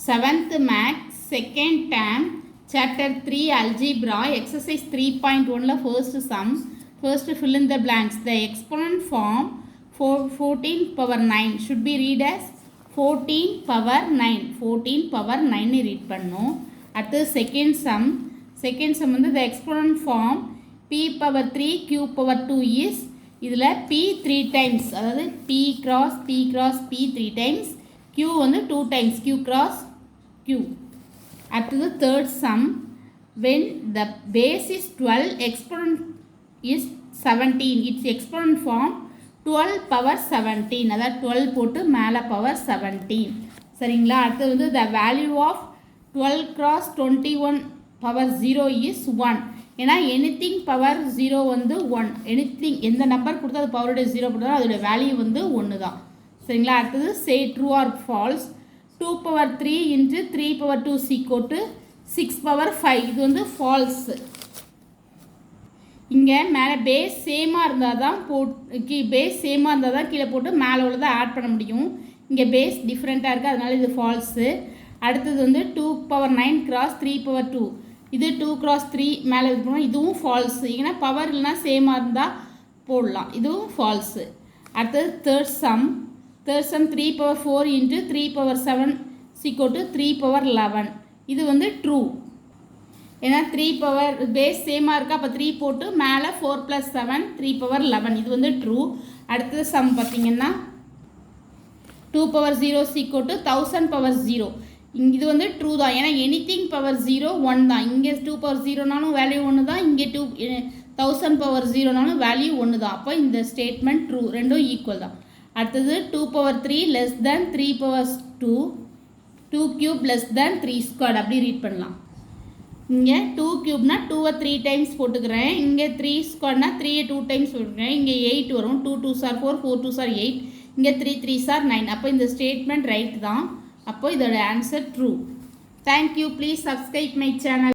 7th Max, second term, chapter 3 Algebra, exercise 3.1 first sum. First fill in the blanks. The exponent form 14 power 9 should be read as 14 power 9. 14 power 9 read பண்ணோம். At the second sum வந்து the exponent form p power 3 q power 2 is இதில் p 3 times, அதாவது p cross p 3 times, q வந்து 2 times, q cross q. Up to the third sum, when the base is 12, exponent is 17. Its exponent form 12 power 17. அதாவது 12 போட்டு மேலே power 17. சரிங்களா? அடுத்தது வந்து the value of 12 cross 21 power 0 is 1. ஏன்னா anything power 0 வந்து 1. anything எந்த நம்பர் கொடுத்தா அது பவருடைய 0 போட்டாலும் அதோட வேல்யூ வந்து 1 தான். சரிங்களா? அடுத்தது say true or false. 2 power 3 into 3 power 2 is equal to 6 power 5. இது வந்து false. இங்கே மேலே பேஸ் சேமாக இருந்தால் தான் பேஸ் சேமாக இருந்தால் தான் கீழே போட்டு மேலே உள்ளதை ஆட் பண்ண முடியும். இங்கே பேஸ் டிஃப்ரெண்ட்டாக இருக்குது, அதனால இது ஃபால்ஸு. அடுத்தது வந்து 2 power 9 cross 3 power 2. இது 2 cross 3 மேலே இது பண்ணணும், இதுவும் ஃபால்ஸு. ஏன்னா பவர் இல்லைனா சேமாக இருந்தால் போடலாம், இதுவும் ஃபால்ஸு. அடுத்தது third sum 3 power 4 into 3 power 7 is equal to 3 power 11. இது வந்து ட்ரூ. ஏன்னா 3 பவர் பேஸ் சேமாக இருக்கா, அப்போ 3 போட்டு மேலே 4 + 7 3 power 11. இது வந்து ட்ரூ. அடுத்தது சம் பார்த்தீங்கன்னா 2 power 0 is equal to 1000 power 0. இது வந்து ட்ரூ தான். ஏன்னா எனிதிங் பவர் 0 1 தான். இங்கே 2 power 0நாலும் வேல்யூ 1 தான், இங்கே 1000 power 0நாலும் வேல்யூ 1 தான். அப்போ இந்த ஸ்டேட்மெண்ட் ட்ரூ, ரெண்டும் ஈக்குவல் தான். அடுத்தது 2 power 3 less than 3 power 2, 2 cube less than 3 squared. அப்படி ரீட் பண்ணலாம். இங்கே 2 cube 2 3 டைம்ஸ் போட்டுக்கிறேன். இங்கே 3 squared 3 2 டைம்ஸ் போட்டுக்கிறேன். இங்கே 8 வரும். 2 2s are 4, 4 2s are 8. இங்கே 3 3s are 9. அப்போ இந்த ஸ்டேட்மெண்ட் ரைட் தான். அப்போ இதோட answer true. Thank you. Please subscribe my channel.